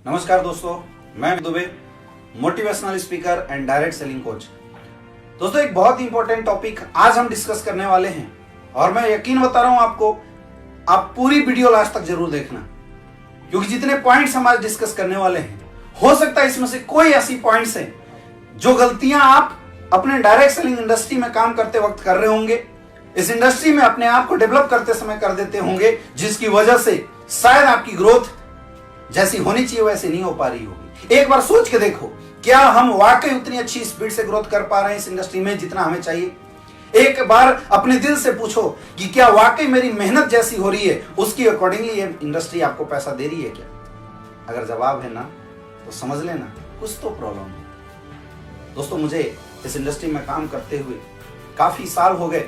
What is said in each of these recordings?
नमस्कार दोस्तों, मैं Dubey, motivational speaker and direct selling coach. दोस्तों, एक बहुत ही इंपॉर्टेंट टॉपिक आज हम डिस्कस करने वाले हैं और मैं यकीन बता रहा हूं आपको, आप पूरी वीडियो लास्ट तक जरूर देखना, क्योंकि जितने पॉइंट्स हम आज डिस्कस करने वाले हैं, हो सकता है इसमें से कोई ऐसी पॉइंट्स हैं जो गलतियां आप अपने डायरेक्ट सेलिंग इंडस्ट्री में काम करते वक्त कर रहे होंगे, इस इंडस्ट्री में अपने आप को डेवलप करते समय कर देते होंगे, जिसकी वजह से शायद आपकी ग्रोथ जैसी होनी चाहिए वैसी नहीं हो पा रही होगी। एक बार सोच के देखो, क्या हम वाकई उतनी अच्छी स्पीड से ग्रोथ कर पा रहे हैं इस इंडस्ट्री में जितना हमें चाहिए? एक बार अपने दिल से पूछो कि क्या वाकई मेरी मेहनत जैसी हो रही है उसकी अकॉर्डिंगली ये इंडस्ट्री आपको पैसा दे रही है क्या? अगर जवाब है ना, तो समझ लेना कुछ तो प्रॉब्लम है। दोस्तों, मुझे इस इंडस्ट्री में काम करते हुए काफी साल हो गए,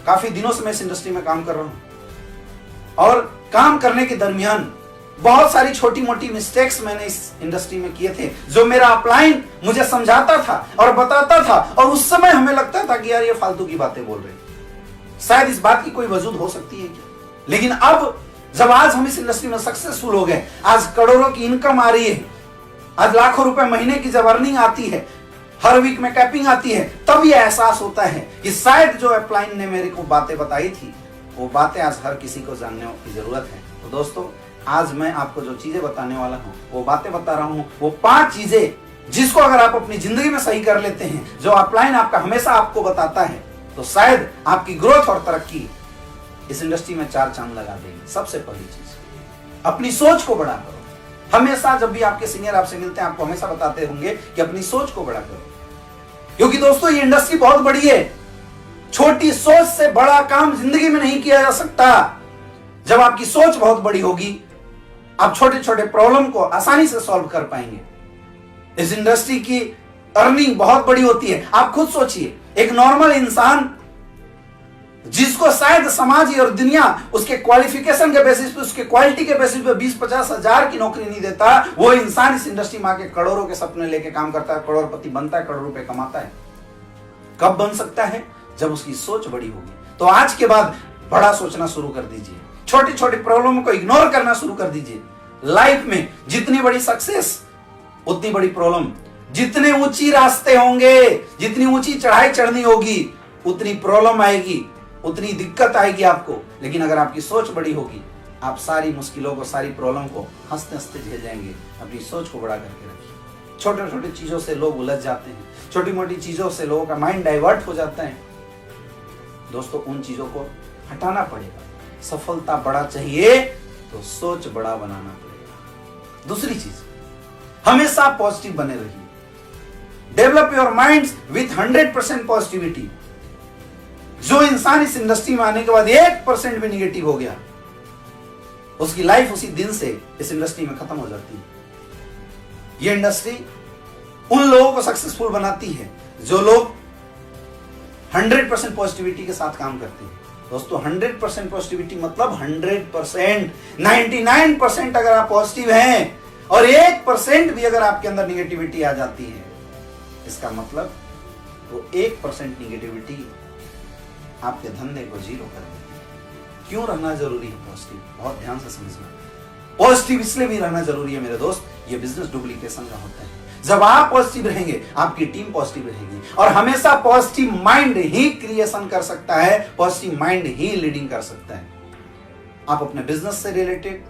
काफी दिनों से मैं इस इंडस्ट्री में काम कर रहा हूं और काम करने के दरमियान बहुत सारी छोटी मोटी मिस्टेक्स मैंने इस इंडस्ट्री में किए थे, जो मेरा अपलाइन मुझे समझाता था और बताता था, और उस समय हमें लगता था कि यार ये फालतू की बातें बोल रहे हैं, शायद इस बात की कोई वजूद हो सकती है क्या। लेकिन अब जब आज हम इस इंडस्ट्री में सक्सेसफुल हो गए, आज करोड़ों की इनकम आ रही है, आज लाखों रुपए महीने की जब अर्निंग आती है, हर वीक में कैपिंग आती है, तब यह एहसास होता है कि शायद जो अपलाइन ने मेरे को बातें बताई थी, वो बातें आज हर किसी को जानने की जरूरत है। तो दोस्तों, आज मैं आपको जो चीजें बताने वाला हूं, वो बातें बता रहा हूं, वो 5 चीजें जिसको अगर आप अपनी जिंदगी में सही कर लेते हैं, जो अपलाइन आपका हमेशा आपको बताता है, तो शायद आपकी ग्रोथ और तरक्की इस इंडस्ट्री में 4 चांद लगा देगी। सबसे पहली चीज, अपनी सोच को बड़ा करो। हमेशा जब भी आपके सीनियर आपसे मिलते हैं, आपको हमेशा बताते होंगे कि अपनी सोच को बड़ा करो, क्योंकि दोस्तों ये इंडस्ट्री बहुत बड़ी है। छोटी सोच से बड़ा काम जिंदगी में नहीं किया जा सकता। जब आपकी सोच बहुत बड़ी होगी, आप छोटे छोटे प्रॉब्लम को आसानी से सॉल्व कर पाएंगे। इस इंडस्ट्री की अर्निंग बहुत बड़ी होती है। आप खुद सोचिए, एक नॉर्मल इंसान जिसको शायद समाज और दुनिया उसके क्वालिफिकेशन के बेसिस पे, उसके क्वालिटी के बेसिस पे 20-50 हजार की नौकरी नहीं देता, वो इंसान इस इंडस्ट्री में आके करोड़ों के सपने लेके काम करता है, करोड़पति बनता है, करोड़ रुपए कमाता है। कब बन सकता है? जब उसकी सोच बड़ी होगी। तो आज के बाद बड़ा सोचना शुरू कर दीजिए, छोटी छोटी प्रॉब्लम को इग्नोर करना शुरू कर दीजिए। लाइफ में जितनी बड़ी सक्सेस उतनी बड़ी प्रॉब्लम, जितने ऊंची रास्ते होंगे, जितनी ऊंची चढ़ाई चढ़नी होगी, उतनी प्रॉब्लम आएगी, उतनी दिक्कत आएगी आपको। लेकिन अगर आपकी सोच बड़ी होगी, आप सारी मुश्किलों को, सारी प्रॉब्लम को हंसते हंसते झेल जाएंगे। अपनी सोच को बड़ा करके रखिए। छोटे छोटे चीजों से लोग उलझ जाते हैं, छोटी मोटी चीजों से लोगों का माइंड डाइवर्ट हो जाता है। दोस्तों, उन चीजों को हटाना पड़ेगा। सफलता बड़ा चाहिए तो सोच बड़ा बनाना पड़ेगा। दूसरी चीज, हमेशा पॉजिटिव बने रहिए। Develop your minds with 100% positivity. जो इंसान इस इंडस्ट्री में आने के बाद 1% भी निगेटिव हो गया, उसकी लाइफ उसी दिन से इस इंडस्ट्री में खत्म हो जाती है। यह इंडस्ट्री उन लोगों को सक्सेसफुल बनाती है जो लोग 100% पॉजिटिविटी के साथ काम करते हैं। दोस्तों, 100% पॉजिटिविटी मतलब 100%, 99% अगर आप पॉजिटिव हैं और 1% भी अगर आपके अंदर निगेटिविटी आ जाती है, इसका मतलब वो 1% निगेटिविटी आपके धंधे को जीरो कर देती है। क्यों रहना जरूरी है पॉजिटिव? बहुत ध्यान से समझना। पॉजिटिव इसलिए भी रहना जरूरी है मेरे दोस्त, ये बिजनेस डुप्लीकेशन का होता है। जब आप पॉजिटिव रहेंगे, आपकी टीम पॉजिटिव रहेगी, और हमेशा पॉजिटिव माइंड ही क्रिएशन कर सकता है, पॉजिटिव माइंड ही लीडिंग कर सकता है। आप अपने बिजनेस से रिलेटेड,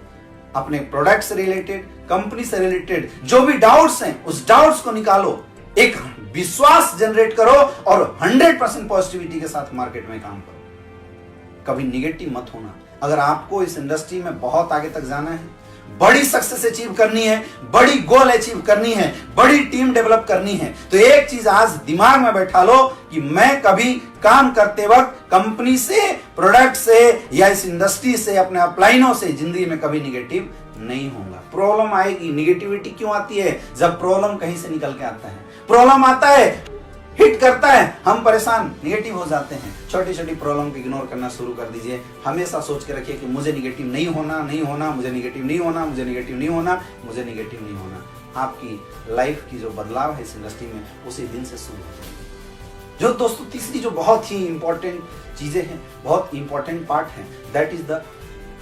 अपने प्रोडक्ट से रिलेटेड, कंपनी से रिलेटेड जो भी डाउट्स हैं, उस डाउट्स को निकालो, एक विश्वास जनरेट करो और 100% पॉजिटिविटी के साथ मार्केट में काम करो। कभी निगेटिव मत होना। अगर आपको इस इंडस्ट्री में बहुत आगे तक जाना है, बड़ी सक्सेस अचीव करनी है, बड़ी गोल अचीव करनी है, बड़ी टीम डेवलप करनी है, तो एक चीज आज दिमाग में बैठा लो कि मैं कभी काम करते वक्त कंपनी से, प्रोडक्ट से या इस इंडस्ट्री से, अपने अपलाइनों से जिंदगी में कभी निगेटिव नहीं होगा। प्रॉब्लम आएगी। निगेटिविटी क्यों आती है? जब प्रॉब्लम कहीं से निकल के आता है, प्रॉब्लम आता है, हिट करता है, हम परेशान, निगेटिव हो जाते हैं। छोटी छोटी प्रॉब्लम को इग्नोर करना शुरू कर दीजिए। हमेशा सोच के रखिए कि मुझे निगेटिव नहीं होना, नहीं होना, मुझे निगेटिव नहीं होना, मुझे निगेटिव नहीं होना, मुझे निगेटिव नहीं होना। आपकी लाइफ की जो बदलाव है इस इंडस्ट्री में, उसी दिन से शुरू हो जाएगी। जो दोस्तों तीसरी जो बहुत ही इंपॉर्टेंट चीजें हैं, बहुत इंपॉर्टेंट पार्ट है, दैट इज द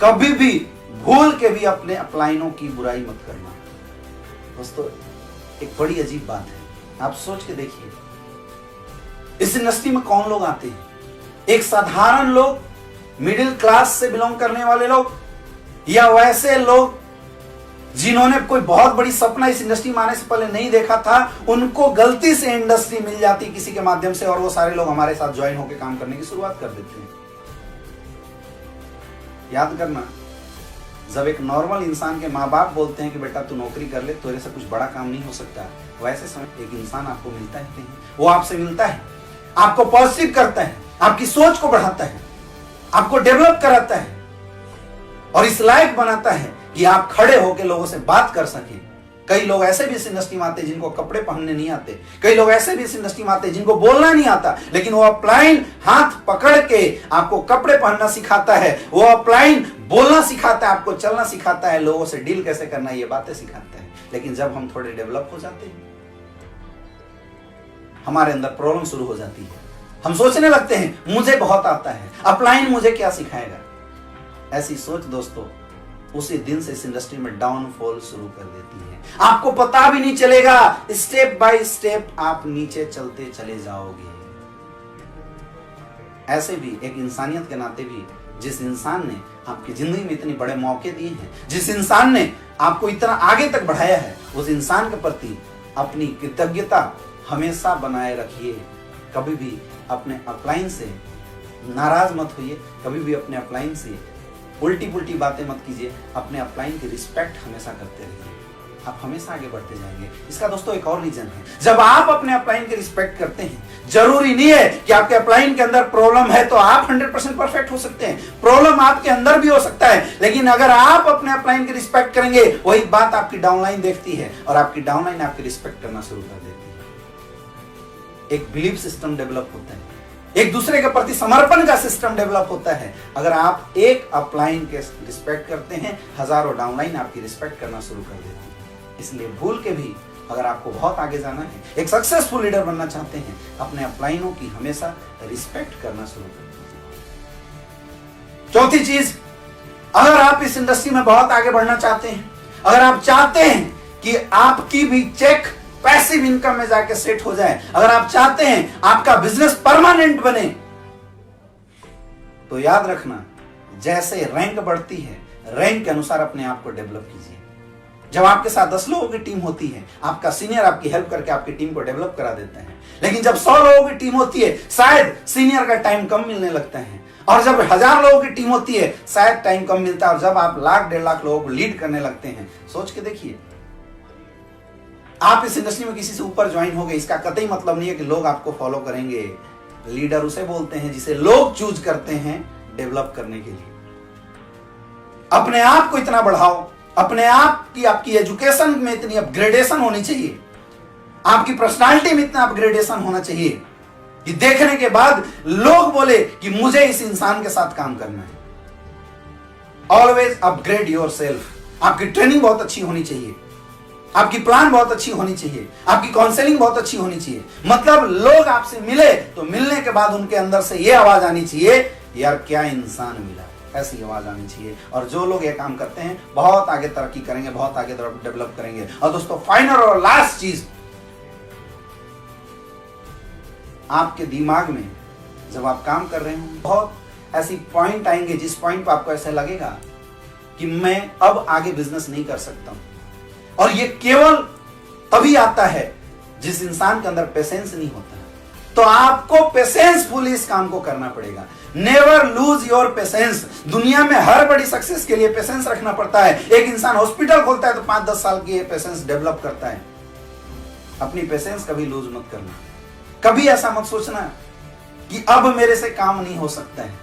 कभी भी भूल के भी अपने अपलाइनों की बुराई मत करना। दोस्तों एक बड़ी अजीब बात है, आप सोच के देखिए, इस इंडस्ट्री में कौन लोग आते हैं? एक साधारण लोग, मिडिल क्लास से बिलोंग करने वाले लोग, या वैसे लोग जिन्होंने कोई बहुत बड़ी सपना इस इंडस्ट्री में आने से पहले नहीं देखा था, उनको गलती से इंडस्ट्री मिल जाती किसी के माध्यम से और वो सारे लोग हमारे साथ ज्वाइन होकर काम करने की शुरुआत कर देते हैं। याद करना, जब एक नॉर्मल इंसान के माँ बाप बोलते हैं कि बेटा तू नौकरी कर ले, तेरे से कुछ बड़ा काम नहीं हो सकता, वैसे समय एक इंसान आपको मिलता है नहीं, वो आपसे मिलता है, आपको पॉजिटिव करता है, आपकी सोच को बढ़ाता है, आपको डेवलप कराता है और इस लायक बनाता है कि आप खड़े होकर लोगों से बात कर सकें। कई लोग ऐसे भी इस इंडस्ट्री में आते हैं जिनको कपड़े पहनने नहीं आते, कई लोग ऐसे भी इस इंडस्ट्री में आते हैं जिनको बोलना नहीं आता, लेकिन वो अपलाइन हाथ पकड़ के आपको कपड़े पहनना सिखाता है, वो अपलाइन बोलना सिखाता है, आपको चलना सिखाता है, लोगों से डील कैसे करना है ये बातें सिखाता है। लेकिन जब हम थोड़े डेवलप हो जाते हैं, हमारे अंदर प्रॉब्लम शुरू हो जाती है, हम सोचने लगते हैं मुझे बहुत आता है, अपलाइन मुझे क्या सिखाएगा। ऐसी सोच दोस्तों उसी दिन से इस इंडस्ट्री में डाउनफॉल शुरू कर देती है। आपको पता भी नहीं चलेगा, स्टेप बाय स्टेप आप नीचे चलते चले जाओगे। ऐसे भी एक इंसानियत के नाते भी, जिस इंसान ने आपकी जिंदगी में इतने बड़े मौके दिए हैं, जिस इंसान ने आपको इतना आगे तक बढ़ाया है, उस इंसान के प्रति अपनी कृतज्ञता हमेशा बनाए रखिए। कभी भी अपने अपलाइन से नाराज मत होइए, कभी भी अपने अपलाइन से उल्टी पुल्टी बातें मत कीजिए, अपने अपलाइन की रिस्पेक्ट हमेशा करते रहिए, आप हमेशा आगे बढ़ते जाएंगे। इसका दोस्तों एक और रीजन है, जब आप अपने अपलाइन की रिस्पेक्ट करते हैं, जरूरी नहीं है कि आपके अपलाइन के अंदर प्रॉब्लम है तो आप 100% परफेक्ट हो सकते हैं, प्रॉब्लम आपके अंदर भी हो सकता है, लेकिन अगर आप अपने अपलाइन की रिस्पेक्ट करेंगे, वही बात आपकी डाउनलाइन देखती है और आपकी डाउनलाइन आपकी रिस्पेक्ट करना शुरू कर देती है। एक बिलीफ सिस्टम डेवलप होता है, एक दूसरे के प्रति समर्पण का सिस्टम डेवलप होता है। अगर आप एक अपलाइन के रिस्पेक्ट करते हैं, हजारों डाउनलाइन आपकी रिस्पेक्ट करना शुरू कर देती है। इसलिए भूल के भी अगर आपको बहुत आगे जाना है, एक सक्सेसफुल लीडर बनना चाहते हैं, अपने अपलाइनों की हमेशा रिस्पेक्ट करना शुरू कर दीजिए। चौथी चीज, अगर आप इस इंडस्ट्री में बहुत आगे बढ़ना चाहते हैं, अगर आप चाहते हैं कि आपकी भी चेक पैसिव इनकम में जाके सेट हो जाए, अगर आप चाहते हैं आपका बिजनेस परमानेंट बने, तो याद रखना, जैसे रैंक बढ़ती है, रैंक के अनुसार अपने आप को डेवलप कीजिए। जब आपके साथ 10 लोगों की टीम होती है, आपका सीनियर आपकी हेल्प करके आपकी टीम को डेवलप करा देता है, लेकिन जब 100 लोगों की टीम होती है, शायद सीनियर का टाइम कम मिलने लगता है, और जब 1000 लोगों की टीम होती है, शायद टाइम कम मिलता है, और जब आप लाख 1.5 लाख लोगों को लीड करने लगते हैं, सोच के देखिए, आप इस इंडस्ट्री में किसी से ऊपर ज्वाइन हो गए, इसका कतई मतलब नहीं है कि लोग आपको फॉलो करेंगे। लीडर उसे बोलते हैं जिसे लोग चूज करते हैं डेवलप करने के लिए। अपने आप को इतना बढ़ाओ, अपने आप की आपकी एजुकेशन में इतनी अपग्रेडेशन होनी चाहिए, आपकी पर्सनालिटी में इतना अपग्रेडेशन होना चाहिए कि देखने के बाद लोग बोले कि मुझे इस इंसान के साथ काम करना है। Always upgrade yourself. आपकी ट्रेनिंग बहुत अच्छी होनी चाहिए, आपकी प्लान बहुत अच्छी होनी चाहिए, आपकी काउंसलिंग बहुत अच्छी होनी चाहिए। मतलब लोग आपसे मिले तो मिलने के बाद उनके अंदर से ये आवाज आनी चाहिए, यार क्या इंसान मिला, ऐसी आवाज आनी चाहिए। और जो लोग ये काम करते हैं बहुत आगे तरक्की करेंगे, बहुत आगे डेवलप करेंगे। और दोस्तों फाइनल और लास्ट चीज, आपके दिमाग में जब आप काम कर रहे हो, बहुत ऐसी पॉइंट आएंगे जिस पॉइंट पर आपको ऐसा लगेगा कि मैं अब आगे बिजनेस नहीं कर सकता हूं। और ये केवल तभी आता है जिस इंसान के अंदर पेशेंस नहीं होता। तो आपको पेशेंसफुली इस काम को करना पड़ेगा। Never lose your patience. दुनिया में हर बड़ी सक्सेस के लिए पेशेंस रखना पड़ता है। एक इंसान हॉस्पिटल खोलता है तो 5-10 साल की पेशेंस डेवलप करता है। अपनी पेशेंस कभी लूज मत करना। कभी ऐसा मत सोचना कि अब मेरे से काम नहीं हो सकता है,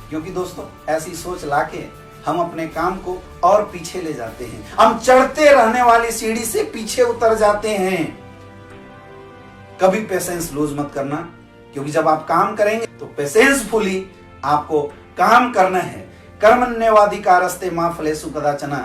क्योंकि दोस्तों ऐसी सोच लाके हम अपने काम को और पीछे ले जाते हैं। हम चढ़ते रहने वाली सीढ़ी से पीछे उतर जाते हैं। कभी पेशेंस लूज मत करना, क्योंकि जब आप काम करेंगे तो पेशेंसफुली आपको काम करना है। कर्मण्यवाधिकारस्ते मां फलेषु कदाचन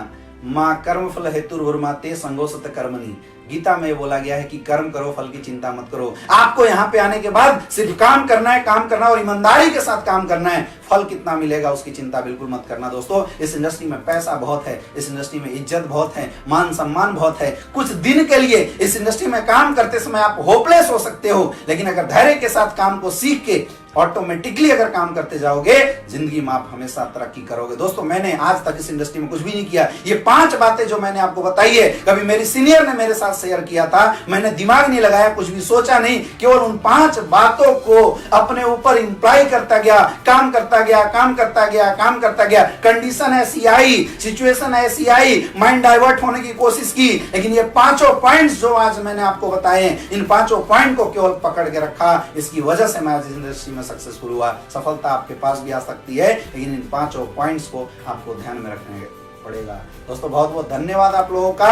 मां कर्मफल हेतुर्भुर्मा ते संगोषत कर्मणि गीता में बोला गया है कि कर्म करो, फल की चिंता मत करो। आपको यहाँ पे आने के बाद सिर्फ काम करना है, काम करना और ईमानदारी के साथ काम करना है। फल कितना मिलेगा उसकी चिंता बिल्कुल मत करना दोस्तों। इस इंडस्ट्री में पैसा बहुत है, इस इंडस्ट्री में इज्जत बहुत है, मान सम्मान बहुत है। कुछ दिन के लिए इस इंडस्ट्री में काम करते समय आप होपलेस हो सकते हो, लेकिन अगर धैर्य के साथ काम को सीख के ऑटोमेटिकली अगर काम करते जाओगे, जिंदगी में आप हमेशा तरक्की करोगे। दोस्तों मैंने आज तक इस इंडस्ट्री में कुछ भी नहीं किया। ये 5 बातें जो मैंने आपको बताई है, कभी मेरी सीनियर ने मेरे साथ शेयर किया था, मैंने दिमाग नहीं लगाया, कुछ भी सोचा नहीं, केवल उन 5 बातों को अपने ऊपर इंप्लाई करता गया, काम करता गया, काम करता गया, काम करता गया। कंडीशन ऐसी आई, सिचुएशन ऐसी आई, माइंड डाइवर्ट होने की कोशिश की, लेकिन ये 5 पॉइंट्स जो आज मैंने आपको बताए, इन 5 पॉइंट को केवल पकड़ के रखा। इसकी वजह से मैं आज इस इंडस्ट्री सक्सेसफुल हुआ। सफलता आपके पास भी आ सकती है, लेकिन इन 5 पॉइंट्स को आपको ध्यान में रखने पड़ेगा। दोस्तों बहुत बहुत धन्यवाद आप लोगों का।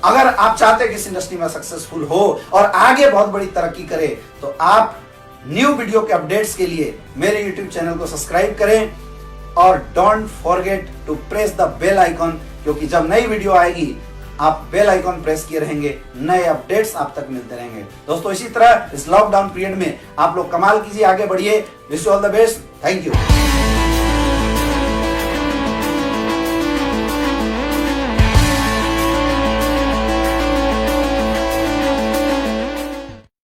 अगर आप चाहते हैं कि इस इंडस्ट्री में सक्सेसफुल हो और आगे बहुत बड़ी तरक्की करे, तो आप न्यू वीडियो के अपडेट्स के लिए मेरे YouTube चैनल को सब्सक्राइब करें और don't forget to press the bell icon, क्योंकि जब नई वीडियो आएगी आप बेल आइकॉन प्रेस किए रहेंगे, नए अपडेट्स आप तक मिलते रहेंगे। दोस्तों इसी तरह इस लॉकडाउन पीरियड में आप लोग कमाल कीजिए, आगे बढ़िए। Wish you all the best. Thank you.